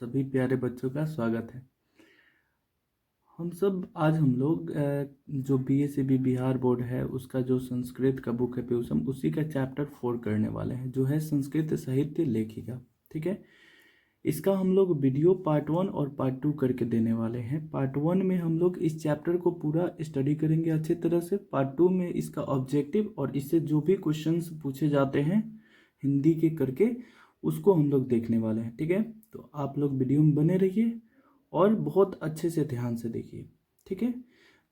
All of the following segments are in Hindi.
सभी प्यारे बच्चों का स्वागत है। हम लोग जो बीएसईबी बिहार बोर्ड है उसका जो संस्कृत का बुक है प्यूसम, उसी का चैप्टर 4 करने वाले हैं, जो है संस्कृत साहित्य लेखिका। ठीक है, इसका हम लोग वीडियो पार्ट 1 और पार्ट 2 करके देने वाले हैं। पार्ट 1 में हम लोग इस चैप्टर को पूरा स्टडी करेंगे अच्छी तरह से। पार्ट 2 में इसका ऑब्जेक्टिव और इससे जो भी क्वेश्चंस पूछे जाते हैं हिंदी के करके, उसको हम लोग देखने वाले हैं। ठीक है, तो आप लोग वीडियो में बने रहिए और बहुत अच्छे से ध्यान से देखिए। ठीक है,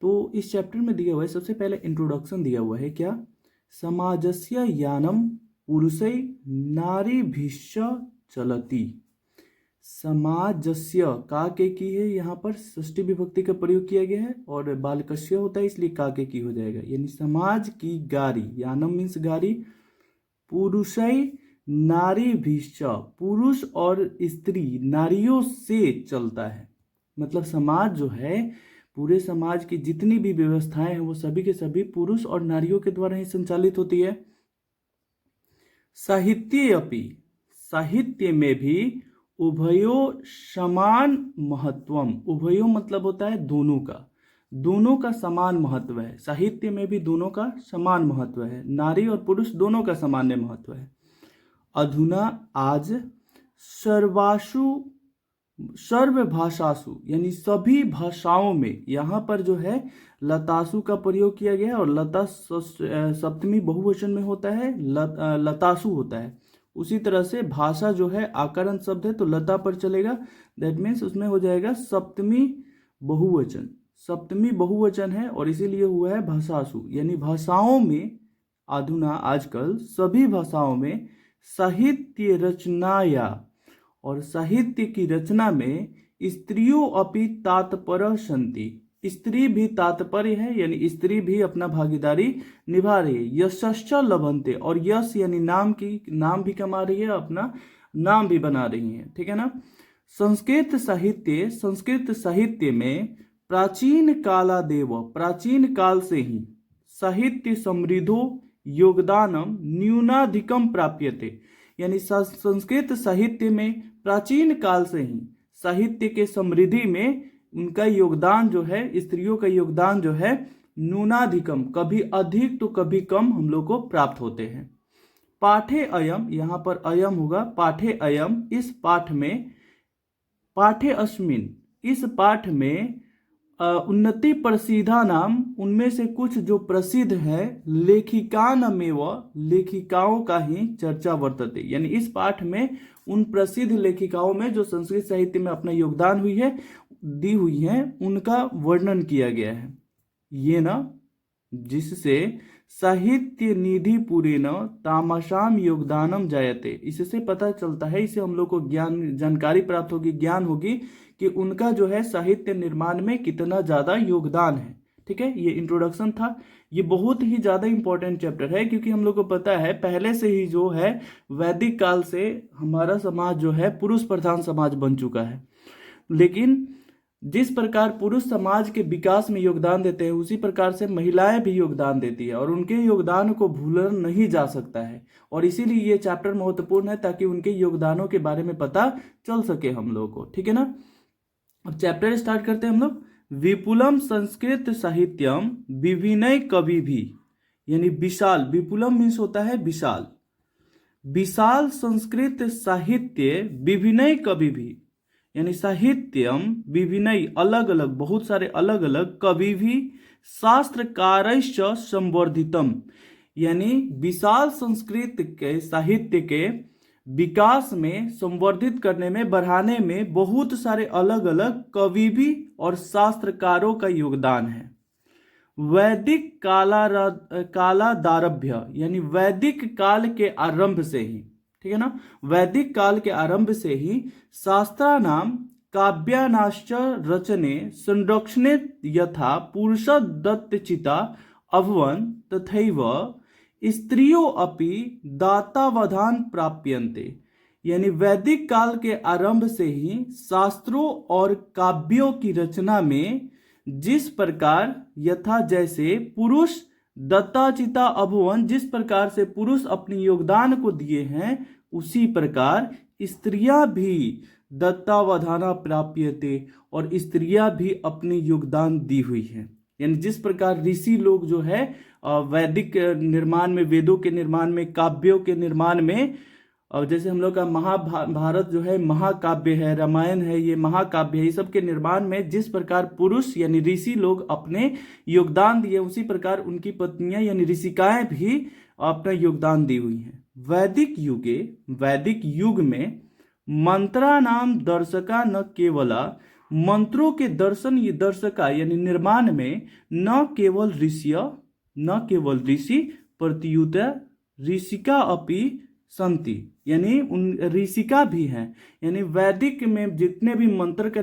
तो इस चैप्टर में दिया हुआ है, सबसे पहले इंट्रोडक्शन दिया हुआ है क्या, समाजस्य यानम पुरुषै नारीभिश्च चलति। समाजस्य का के की है, यहाँ पर षष्ठी विभक्ति का प्रयोग किया गया है और बालकस्य होता है इसलिए का के की हो जाएगा, यानी समाज की गाड़ी, यानम मीन्स गाड़ी, पुरुषै नारी भीश्च, पुरुष और स्त्री नारियों से चलता है। मतलब समाज जो है, पूरे समाज की जितनी भी व्यवस्थाएं हैं वो सभी के सभी पुरुष और नारियों के द्वारा ही संचालित होती है। साहित्य अपि, साहित्य में भी उभयो समान महत्वम, उभयो मतलब होता है दोनों का, दोनों का समान महत्व है। साहित्य में भी दोनों का समान महत्व है, नारी और पुरुष दोनों का सामान्य महत्व है। अधुना आज सर्वासु सर्वभाषासु, यानी सभी भाषाओं में, यहाँ पर जो है लतासु का प्रयोग किया गया है और लता सप्तमी बहुवचन में होता है, लतासु होता है। उसी तरह से भाषा जो है आकरण शब्द है तो लता पर चलेगा, दैट मीन्स उसमें हो जाएगा सप्तमी बहुवचन, सप्तमी बहुवचन है और इसीलिए हुआ है भाषासु, यानी भाषाओं में, अधुना आजकल सभी भाषाओं में साहित्य रचनाया, और साहित्य की रचना में स्त्रियों अपि तात्पर्य सन्ति, स्त्री भी तात्पर्य है, यानी स्त्री भी अपना भागीदारी निभा रही है। यशश्च लभन्ते, और यश यानी नाम की, नाम भी कमा रही है, अपना नाम भी बना रही है। ठीक है ना। संस्कृत साहित्य, संस्कृत साहित्य में प्राचीन कालादेव, प्राचीन काल से ही साहित्य समृद्धो योगदानम न्यूनाधिकम प्राप्यते, यानी संस्कृत साहित्य में प्राचीन काल से ही साहित्य के समृद्धि में उनका योगदान जो है, स्त्रियों का योगदान जो है, न्यूनाधिकम, कभी अधिक तो कभी कम हम लोग को प्राप्त होते हैं। पाठे अयम, यहाँ पर अयम होगा, पाठे अयम, इस पाठ में, पाठे अस्मिन, इस पाठ में उन्नति प्रसिद्धा नाम, उनमें से कुछ जो प्रसिद्ध है, लेखिकानमेव, लेखिकाओं का ही चर्चा वर्तते, यानी इस पाठ में उन प्रसिद्ध लेखिकाओं में जो संस्कृत साहित्य में अपना योगदान हुई है, दी हुई है, उनका वर्णन किया गया है। ये ना, जिससे साहित्य निधि पूरेण तामसाम योगदानम जायते, इससे पता चलता है, इससे हम लोग को ज्ञान, जानकारी प्राप्त होगी, ज्ञान होगी कि उनका जो है साहित्य निर्माण में कितना ज़्यादा योगदान है। ठीक है, ये इंट्रोडक्शन था। ये बहुत ही ज़्यादा इंपॉर्टेंट चैप्टर है, क्योंकि हम लोग को पता है पहले से ही जो है वैदिक काल से हमारा समाज जो है पुरुष प्रधान समाज बन चुका है, लेकिन जिस प्रकार पुरुष समाज के विकास में योगदान देते हैं, उसी प्रकार से महिलाएं भी योगदान देती है और उनके योगदान को भूलना नहीं जा सकता है, और इसीलिए ये चैप्टर महत्वपूर्ण है, ताकि उनके योगदानों के बारे में पता चल सके हम लोग को। ठीक है ना। अब चैप्टर स्टार्ट करते हैं हम लोग। विपुलम संस्कृत साहित्यम विभिन्न कवि भी, यानी विशाल, विपुलम मीन्स होता है विशाल, विशाल संस्कृत साहित्य विभिन्न कवि भी, यानी साहित्यम विभिन्न, अलग अलग, बहुत सारे अलग अलग, कवि भी, शास्त्रकारश्च संवर्धितम, यानी विशाल संस्कृत के साहित्य के विकास में, संवर्धित करने में, बढ़ाने में बहुत सारे अलग अलग कवि भी और शास्त्रकारों का योगदान है। वैदिक कालादारभ्य, यानी वैदिक काल के आरंभ से ही, ठीक है ना, वैदिक काल के आरंभ से ही शास्त्राणाम काव्यानाश्च रचने संरक्षणे यथा पुरुष दत्तचिता अभवन तथैव स्त्रियों अपि दातावधान प्राप्यन्ते, यानी वैदिक काल के आरंभ से ही शास्त्रों और काव्यों की रचना में जिस प्रकार, यथा जैसे, पुरुष दत्ताचिता अभुवन, जिस प्रकार से पुरुष अपने योगदान को दिए हैं, उसी प्रकार स्त्रियां भी दत्तावधाना प्राप्यते, और स्त्रियां भी अपने योगदान दी हुई है। यानी जिस प्रकार ऋषि लोग जो है वैदिक निर्माण में, वेदों के निर्माण में, काव्यों के निर्माण में, और जैसे हम लोग का महाभारत जो है महाकाव्य है, रामायण है ये महाकाव्य है, ये सब के निर्माण में जिस प्रकार पुरुष यानी ऋषि लोग अपने योगदान दिए, उसी प्रकार उनकी पत्नियां यानी ऋषिकाएं भी अपना योगदान दी हुई हैं। वैदिक युग में मंत्रा नाम दर्शका न केवला, मंत्रों के दर्शन ये दर्शका यानी निर्माण में न केवल ऋषि प्रत्युत ऋषिका अपि संति, यानी उन ऋषिका भी हैं। यानी वैदिक में जितने भी मंत्र का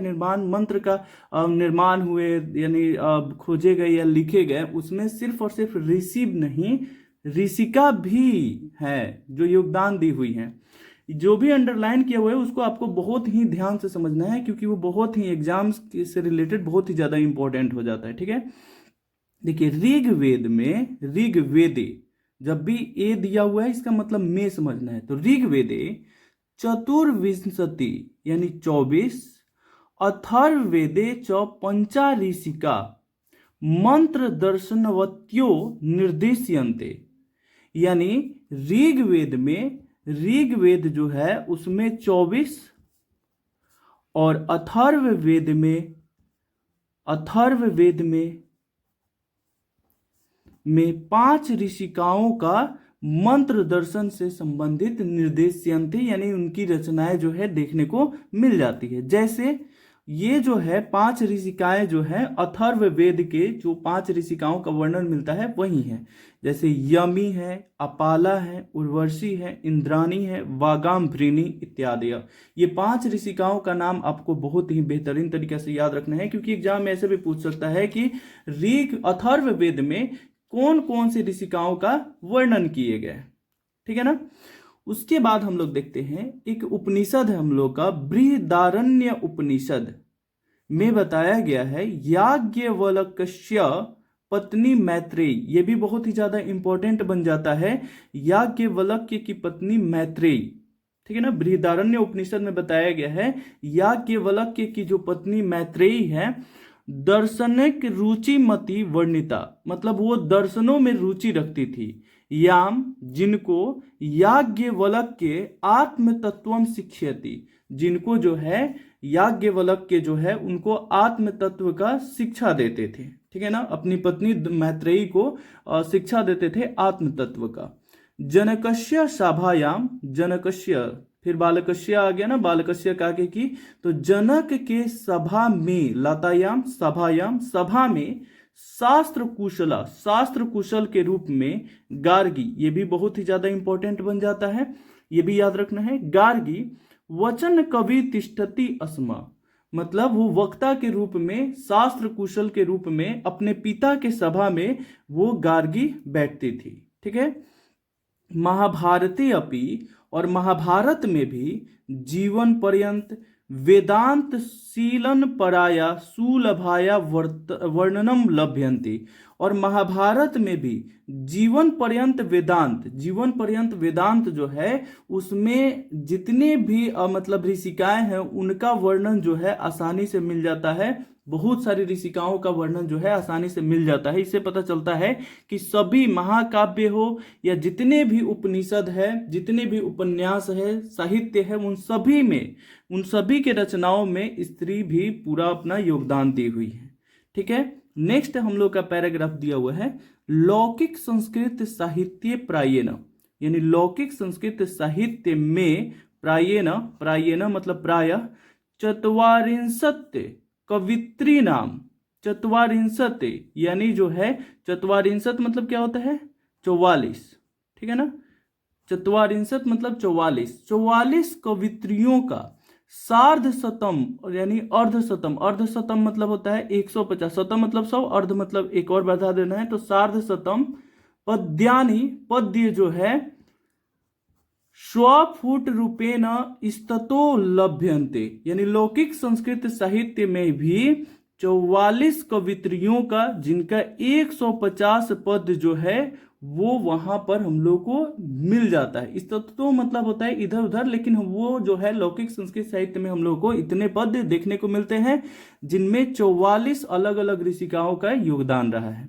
निर्माण हुए यानी खोजे गए या लिखे गए, उसमें सिर्फ और सिर्फ ऋषि नहीं, ऋषिका भी है जो योगदान दी हुई हैं। जो भी अंडरलाइन किया हुआ है उसको आपको बहुत ही ध्यान से समझना है, क्योंकि वो बहुत ही एग्जाम्स से रिलेटेड बहुत ही ज्यादा इंपॉर्टेंट हो जाता है। ठीक है, देखिए ऋग्वेदे जब भी ए दिया हुआ है इसका मतलब में समझना है। तो ऋग्वेदे चतुर्विंशति यानी 24, अथर्ववेदे च पंचा ऋषिका मंत्र दर्शनवत्यो निर्देश्यन्ते, यानी ऋग्वेद जो है उसमें 24 और अथर्ववेद में 5 ऋषिकाओं का मंत्र दर्शन से संबंधित निर्देश्यन्ते, यानी उनकी रचनाएं जो है देखने को मिल जाती है। जैसे ये जो है 5 ऋषिकाएं जो है अथर्ववेद के जो 5 ऋषिकाओं का वर्णन मिलता है वही है। जैसे यमी है, अपाला है, उर्वशी है, इंद्राणी है, वागाम्भृणी इत्यादि। ये 5 ऋषिकाओं का नाम आपको बहुत ही बेहतरीन तरीके से याद रखना है, क्योंकि एग्जाम में ऐसे भी पूछ सकता है कि अथर्ववेद में कौन कौन सी ऋषिकाओं का वर्णन किए गए। ठीक है ना। उसके बाद हम लोग देखते हैं एक उपनिषद है हम लोग का बृहदारण्य उपनिषद में बताया गया है याज्ञवल्क्य पत्नी मैत्रेयी। ये भी बहुत ही ज्यादा इंपॉर्टेंट बन जाता है, याज्ञवल्क्य की पत्नी मैत्रेयी। ठीक है ना, बृहदारण्य उपनिषद में बताया गया है याज्ञवल्क्य की जो पत्नी मैत्रेयी है दर्शनिक रुचिमती वर्णिता, मतलब वो दर्शनों में रुचि रखती थी। याम जिनको याज्ञवल्क्य आत्म तत्वम शिक्षयति, जिनको जो है याज्ञवल्क्य जो है उनको आत्म तत्व का शिक्षा देते थे। ठीक है ना, अपनी पत्नी मैत्रेयी को शिक्षा देते थे आत्म तत्व का। जनकस्य सभायाम, जनकस्य फिर बालकस्य आ गया ना, बालकस्य काके की, तो जनक के सभा में, लतायाम सभायाम, सभा में शास्त्र कुशल के रूप में गार्गी, ये भी बहुत ही ज्यादा इंपॉर्टेंट बन जाता है, ये भी याद रखना है। गार्गी वचन कवि तिष्ठति अस्मा, मतलब वो वक्ता के रूप में, शास्त्र कुशल के रूप में अपने पिता के सभा में वो गार्गी बैठती थी। ठीक है। महाभारते अपि, और महाभारत में भी जीवन पर्यंत वेदांत शीलन पराया सुलभाया वर्णनम लभ्यन्ति, और महाभारत में भी जीवन पर्यंत वेदांत जो है उसमें जितने भी मतलब ऋषिकाएं हैं उनका वर्णन जो है आसानी से मिल जाता है। बहुत सारी ऋषिकाओं का वर्णन जो है आसानी से मिल जाता है। इससे पता चलता है कि सभी महाकाव्य हो या जितने भी उपनिषद है, जितने भी उपन्यास है, साहित्य है, उन सभी के रचनाओं में स्त्री भी पूरा अपना योगदान दी हुई है। ठीक है। नेक्स्ट हम लोग का पैराग्राफ दिया हुआ है लौकिक संस्कृत साहित्य प्रायेण, यानी लौकिक संस्कृत साहित्य में प्रायेण मतलब प्रायः चत्वारिंशत् कवित्री नाम, चत्वारिंशत् यानी जो है चत्वारिंशत् मतलब क्या होता है 44। ठीक है ना, चत्वारिंशत् मतलब 44 कवित्रियों का सार्धशतम यानी अर्धशतम मतलब होता है 150, शतम मतलब 100, अर्ध मतलब एक और बढ़ा देना है, तो सार्धशतम पद्यानि, पद्य जो है स्वफुट रूपेण स्ततो लभ्यन्ते, यानी लौकिक संस्कृत साहित्य में भी 44 कवित्रियों का जिनका 150 पद जो है वो वहां पर हम लोग को मिल जाता है। इस तत्व तो मतलब होता है इधर उधर, लेकिन वो जो है लौकिक संस्कृत साहित्य में हम लोग को इतने पद देखने को मिलते हैं जिनमें 44 अलग अलग ऋषिकाओं का योगदान रहा है।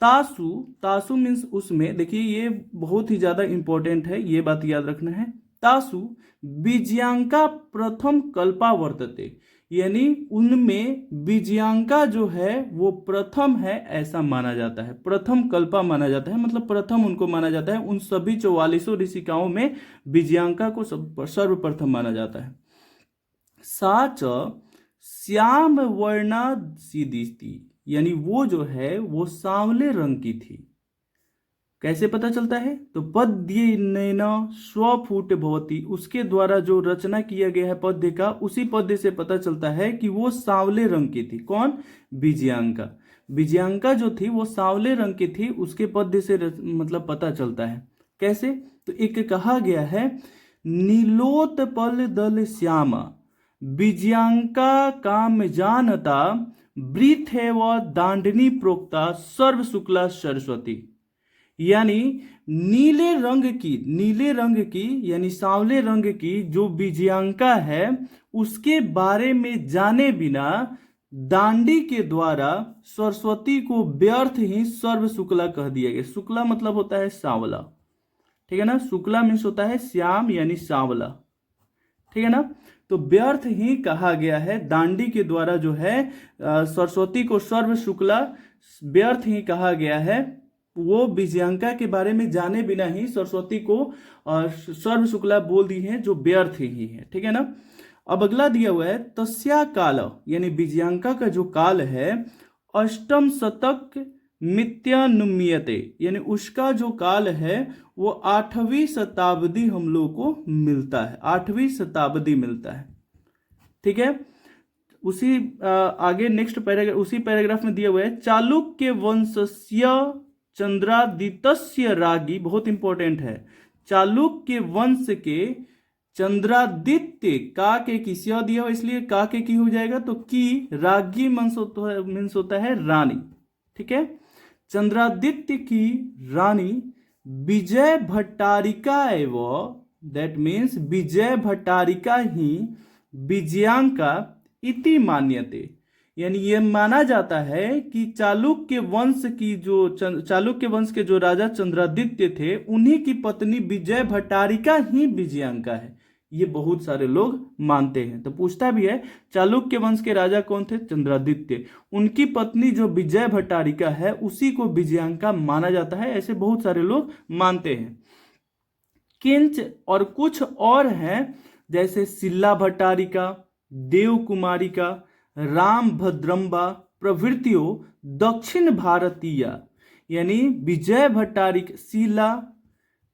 तासु, तासु मीन्स उसमें, देखिए ये बहुत ही ज्यादा इंपॉर्टेंट है, ये बात याद रखना है। तासु बीजयांका प्रथम कल्पा वर्तते, यानी उनमें बीजयांका जो है वो प्रथम है ऐसा माना जाता है, प्रथम कल्पा माना जाता है, मतलब प्रथम उनको माना जाता है। उन सभी 44 ऋषिकाओं में बीजयांका को सर्वप्रथम माना जाता है। साच श्याम वर्णा सीदिति, यानी वो जो है वो सांवले रंग की थी। कैसे पता चलता है? तो पद्य नैना स्वफुट भवती, उसके द्वारा जो रचना किया गया है पद्य का, उसी पद्य से पता चलता है कि वो सांवले रंग की थी। कौन? विजयांका। विजयांका जो थी वो सांवले रंग की थी, उसके पद्य से मतलब पता चलता है। कैसे? तो एक कहा गया है, नीलोत्पल दल श्यामा विजयांका काम जानता वृथेव दांडनी प्रोक्ता सर्व शुक्ला सरस्वती, यानी नीले रंग की यानी सांवले रंग की जो विजयांका है उसके बारे में जाने बिना दांडी के द्वारा सरस्वती को व्यर्थ ही सर्व शुक्ला कह दिया गया। शुक्ला मतलब होता है सांवला, ठीक है ना। शुक्ला मीन्स होता है श्याम यानी सांवला, ठीक है ना। तो व्यर्थ ही कहा गया है, दांडी के द्वारा जो है सरस्वती को सर्व शुक्ला व्यर्थ ही कहा गया है। वो विजयांका के बारे में जाने बिना ही सरस्वती को सर्व शुक्ला बोल दी है, जो व्यर्थ ही है, ठीक है ना। अब अगला दिया हुआ है, तस्या काल, यानी विजयांका का जो काल है, अष्टम शतक मित्यानुमीयते, यानी उसका जो काल है वो 8वीं शताब्दी हम लोग को मिलता है, 8वीं शताब्दी मिलता है, ठीक है। उसी आगे नेक्स्ट पैराग्राफ, उसी पैराग्राफ में दिया हुआ है, चालुक्य वंशस्य चंद्रादित्य रागी, बहुत इंपॉर्टेंट है, चालुक्य वंश के चंद्रादित्य, का के किसी दिया हुआ इसलिए का के की हो जाएगा, तो की रागी मीन्स होता है रानी, ठीक है। चंद्रादित्य की रानी विजय भट्टारिका एवं, दैट मीन्स विजय भट्टारिका ही विजयांका इति मान्यते, यानी ये माना जाता है कि चालुक्य वंश के जो राजा चंद्रादित्य थे उन्हीं की पत्नी विजय भट्टारिका ही विजयांका है। ये बहुत सारे लोग मानते हैं। तो पूछता भी है, चालुक्य वंश के राजा कौन थे? चंद्रादित्य। उनकी पत्नी जो विजय भट्टारिका है उसी को विजयांका माना जाता है, ऐसे बहुत सारे लोग मानते हैं। किंच और कुछ और हैं, जैसे शिला भट्टारिका, देव कुमारिका, राम भद्रम्बा प्रभृतियों दक्षिण भारतीय, यानी विजय भट्टारिका,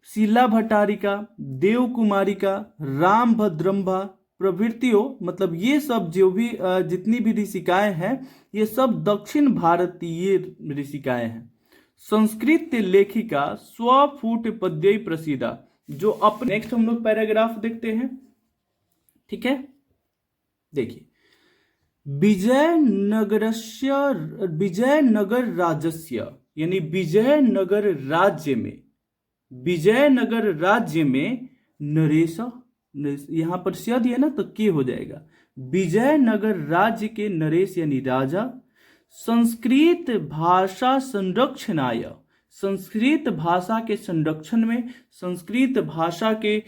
शिला भट्टारिका, देव कुमारिका, राम भद्रम्बा प्रभृतियों, मतलब ये सब जो भी जितनी भी ऋषिकाएं हैं ये सब दक्षिण भारतीय ऋषिकाएं हैं। संस्कृत लेखिका स्वफुट पद्य प्रसिद्धा, जो अपने नेक्स्ट हम लोग पैराग्राफ देखते हैं, ठीक है। देखिए, विजयनगर राजस्य, यानी विजयनगर राज्य में नरेश, यहां पर स्य दिया ना तो के हो जाएगा, विजयनगर राज्य के नरेश यानी राजा, संस्कृत भाषा संरक्षणाय, संस्कृत भाषा के संरक्षण में, संस्कृत भाषा के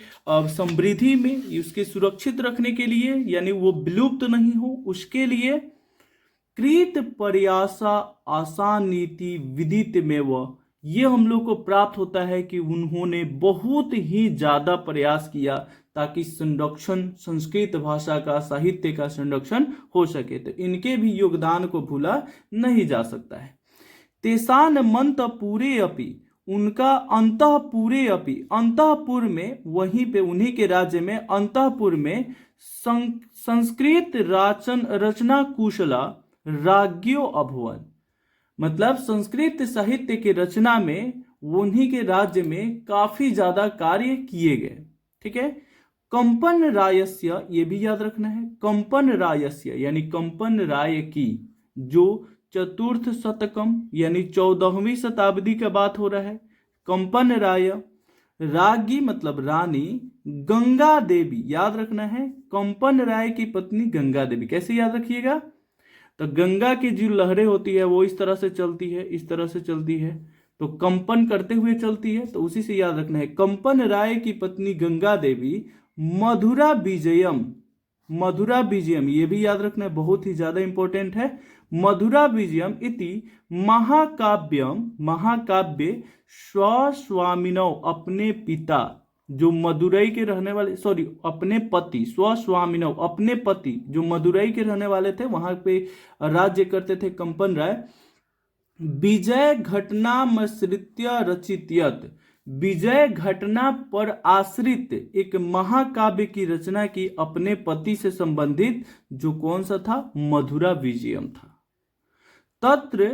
समृद्धि में, उसके सुरक्षित रखने के लिए, यानी वो विलुप्त नहीं हो उसके लिए, कृत प्रयासा आसानीति विदित में वह, ये हम लोग को प्राप्त होता है कि उन्होंने बहुत ही ज्यादा प्रयास किया ताकि संरक्षण, संस्कृत भाषा का, साहित्य का संरक्षण हो सके। तो इनके भी योगदान को भूला नहीं जा सकता है। तेसान मंत पूरे अपि, उनका अंतःपुरे अपि, अंतःपुर में, वहीं पे उन्हीं के राज्य में अंतःपुर में संस्कृत रचना कुशला राज्ञो अभवन, मतलब संस्कृत साहित्य के रचना में उन्हीं के राज्य में काफी ज्यादा कार्य किए गए, ठीक है। कंपन रायस्य, ये भी याद रखना है, कंपन रायस्य यानी कंपन राय की, जो चतुर्थ शतकम यानी 14वीं शताब्दी का बात हो रहा है, कंपन राय, रागी मतलब रानी, गंगा देवी, याद रखना है कंपन राय की पत्नी गंगा देवी। कैसे याद रखिएगा, तो गंगा की जो लहरें होती है वो इस तरह से चलती है, इस तरह से चलती है, तो कंपन करते हुए चलती है, तो उसी से याद रखना है कंपन राय की पत्नी गंगा देवी मधुरा विजयम, मधुरा विजयम ये भी याद रखना है, बहुत ही ज्यादा इंपॉर्टेंट है। मधुरा विजयम इति महाकाव्यम, महाकाव्य स्वस्वामिनौ, अपने पिता जो मदुरई के रहने वाले, सॉरी अपने पति, स्वस्वामिनौ अपने पति जो मदुरई के रहने वाले थे, वहां पे राज्य करते थे कंपन राय, विजय घटनामश्रित्य रचित्यत, विजय घटना पर आश्रित एक महाकाव्य की रचना की अपने पति से संबंधित, जो कौन सा था, मधुरा विजयम था। तत्र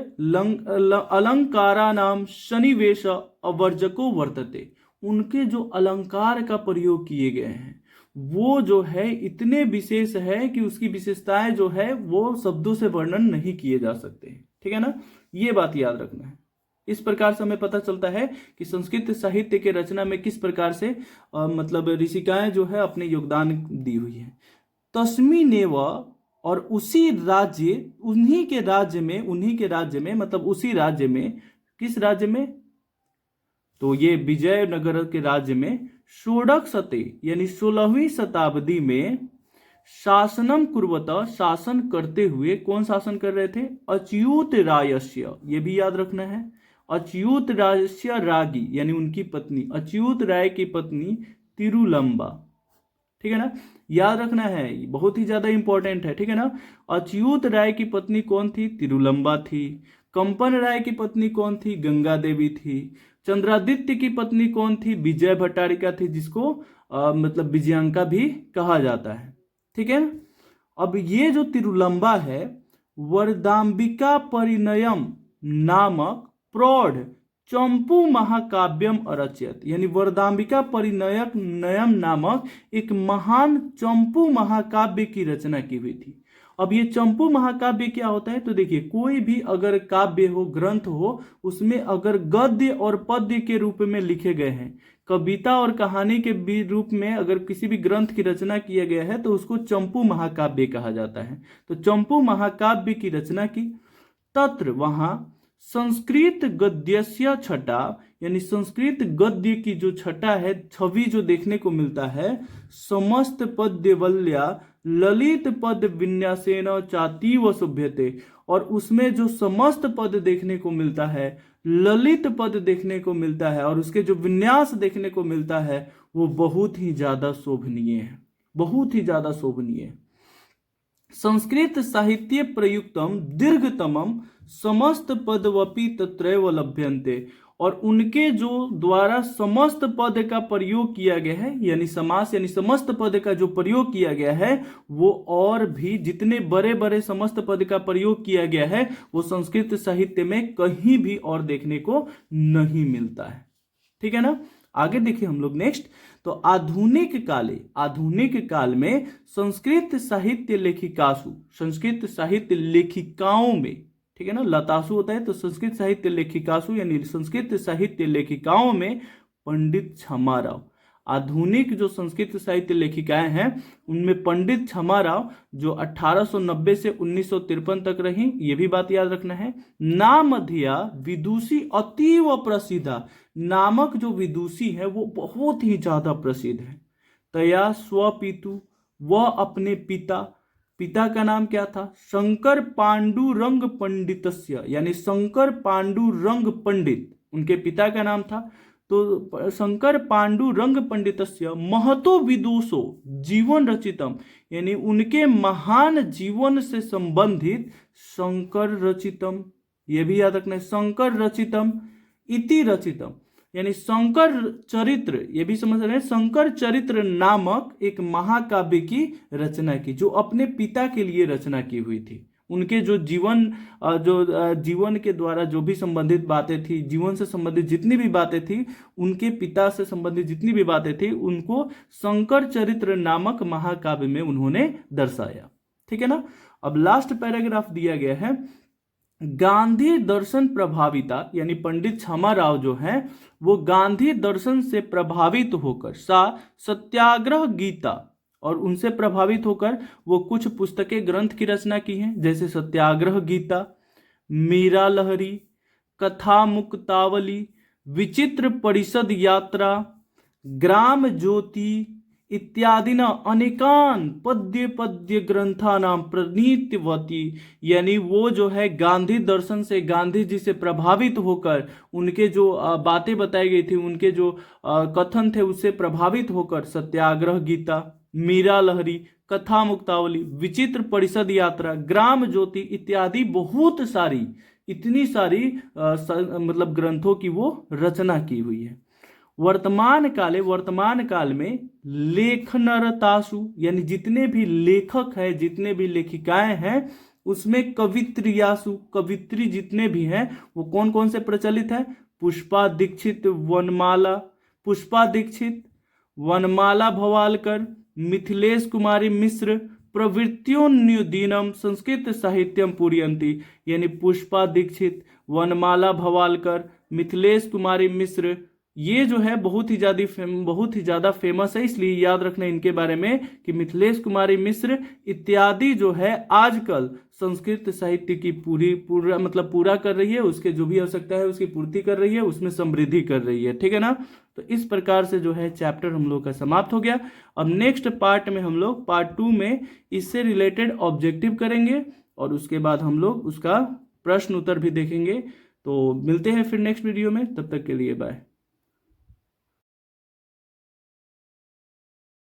अलंकारानाम सन्निवेश अवर्जको वर्तते, उनके जो अलंकार का प्रयोग किए गए हैं वो जो है इतने विशेष है कि उसकी विशेषताएं जो है वो शब्दों से वर्णन नहीं किए जा सकते हैं। ठीक है ना, ये बात याद रखना है। इस प्रकार से हमें पता चलता है कि संस्कृत साहित्य के रचना में किस प्रकार से मतलब ऋषिकाएं जो है अपने योगदान दी हुई है। तस्मी नेव, और उसी राज्य, उन्हीं के राज्य में मतलब उसी राज्य में, किस राज्य में, तो ये विजयनगर के राज्य में षोडश शते यानी 16वीं शताब्दी में शासनम कुर्वत, शासन करते हुए, कौन शासन कर रहे थे, अच्युत रायस्य, ये भी याद रखना है, अच्युत रायस्य रागी यानी उनकी पत्नी, अच्युत राय की पत्नी तिरुलंबा। ठीक है ना, याद रखना है, बहुत ही ज्यादा इंपॉर्टेंट है। ठीक है ना, अच्युत राय की पत्नी कौन थी, तिरुलंबा थी। कंपन राय की पत्नी कौन थी, गंगा देवी थी। चंद्रादित्य की पत्नी कौन थी, विजय भट्टारिका थी, जिसको मतलब विजयांका भी कहा जाता है। ठीक है, अब ये जो तिरुलंबा है, वरदाम्बिका परिणयम नामक प्रौढ़ चंपू महाकाव्यम अरचयत, यानी वरदाम्बिका परिणयम नामक एक महान चंपू महाकाव्य की रचना की हुई थी। अब ये चंपू महाकाव्य क्या होता है, तो देखिए कोई भी अगर काव्य हो, ग्रंथ हो, उसमें अगर गद्य और पद्य के रूप में लिखे गए हैं, कविता और कहानी के भी रूप में अगर किसी भी ग्रंथ की रचना किया गया है, तो उसको चंपू महाकाव्य कहा जाता है। तो चंपू महाकाव्य की रचना की, तत्र वहां संस्कृत गद्यस्य छटा, यानी संस्कृत गद्य की जो छटा है, छवि जो देखने को मिलता है, समस्त पद्यवल्या ललित पद विन्यासेन चातीव शुभ्यते, और उसमें जो समस्त पद देखने को मिलता है, ललित पद देखने को मिलता है, और उसके जो विन्यास देखने को मिलता है वो बहुत ही ज्यादा शोभनीय है, बहुत ही ज्यादा शोभनीय है। संस्कृत साहित्य प्रयुक्तम दीर्घतमम समस्त पदवपि तत्रैव लभ्यन्ते, और उनके जो द्वारा समस्त पद का प्रयोग किया गया है, यानी समास यानी समस्त पद का जो प्रयोग किया गया है, वो और भी जितने बड़े बड़े समस्त पद का प्रयोग किया गया है वो संस्कृत साहित्य में कहीं भी और देखने को नहीं मिलता है। ठीक है ना, आगे देखिए हम लोग नेक्स्ट, तो आधुनिक काल में संस्कृत साहित्य लेखिकासु, संस्कृत साहित्य लेखिकाओं में, ठीक है ना, लतासु होता है, तो संस्कृत साहित्य लेखिकासु यानी संस्कृत साहित्य लेखिकाओं में पंडित क्षमा राव, आधुनिक जो संस्कृत साहित्य लेखिकाएं हैं उनमें पंडित क्षमा राव जो 1890 से 1953 तक रही, ये भी बात याद रखना है। नामधिया विदुषी अतीव प्रसिद्धा, नामक जो विदुषी है वो बहुत ही ज्यादा प्रसिद्ध है। तया स्वपितु, वह अपने पिता का नाम क्या था, शंकर पांडुरंग पंडितस्य, यानी शंकर पांडुरंग पंडित उनके पिता का नाम था। तो शंकर पांडुरंग पंडितस्य महतो विदुषो जीवन रचितम, यानी उनके महान जीवन से संबंधित शंकर रचितम, ये भी याद रखना है, शंकर रचितम इति रचितम, यानी शंकर चरित्र, ये भी समझ रहे हैं, शंकर चरित्र नामक एक महाकाव्य की रचना की, जो अपने पिता के लिए रचना की हुई थी। उनके जो जीवन के द्वारा जो भी संबंधित बातें थी, जीवन से संबंधित जितनी भी बातें थी, उनके पिता से संबंधित जितनी भी बातें थी, उनको शंकर चरित्र नामक महाकाव्य में उन्होंने दर्शाया। ठीक है ना, अब लास्ट पैराग्राफ दिया गया है, गांधी दर्शन प्रभाविता, यानी पंडित क्षमाराव जो हैं वो गांधी दर्शन से प्रभावित होकर सत्याग्रह गीता, और उनसे प्रभावित होकर वो कुछ पुस्तकें ग्रंथ की रचना की हैं, जैसे सत्याग्रह गीता, मीरा लहरी, कथा मुक्तावली, विचित्र परिषद यात्रा, ग्राम ज्योति इत्यादि न अनेकान पद्य पद्य ग्रंथानाम प्रणीतवती, यानी वो जो है गांधी दर्शन से, गांधी जी से प्रभावित होकर, उनके जो बातें बताई गई थी, उनके जो कथन थे उससे प्रभावित होकर सत्याग्रह गीता, मीरा लहरी, कथा मुक्तावली, विचित्र परिषद यात्रा, ग्राम ज्योति इत्यादि बहुत सारी, इतनी सारी मतलब ग्रंथों की वो रचना की हुई है। वर्तमान काल में लेखनरतासु, यानी जितने भी लेखक हैं, जितने भी लेखिकाएं हैं, उसमें कवित्रियासु, कवित्री जितने भी हैं वो कौन कौन से प्रचलित है? पुष्पा दीक्षित, वनमाला भवालकर, मिथिलेश कुमारी मिश्र, प्रवृत्त्योन्नदीनम संस्कृत साहित्यम पूरयन्ति, यानी पुष्पा दीक्षित, वनमाला भवालकर, मिथिलेश कुमारी मिश्र, ये जो है बहुत ही ज़्यादा फेमस है, इसलिए याद रखना इनके बारे में कि मिथिलेश कुमारी मिश्र इत्यादि जो है आजकल संस्कृत साहित्य की पूरा कर रही है, उसके जो भी आवश्यकता है उसकी पूर्ति कर रही है, उसमें समृद्धि कर रही है। ठीक है ना? तो इस प्रकार से जो है चैप्टर हम लोग का समाप्त हो गया। अब नेक्स्ट पार्ट में हम लोग पार्ट 2 में इससे रिलेटेड ऑब्जेक्टिव करेंगे और उसके बाद हम लोग उसका प्रश्न उत्तर भी देखेंगे। तो मिलते हैं फिर नेक्स्ट वीडियो में, तब तक के लिए बाय।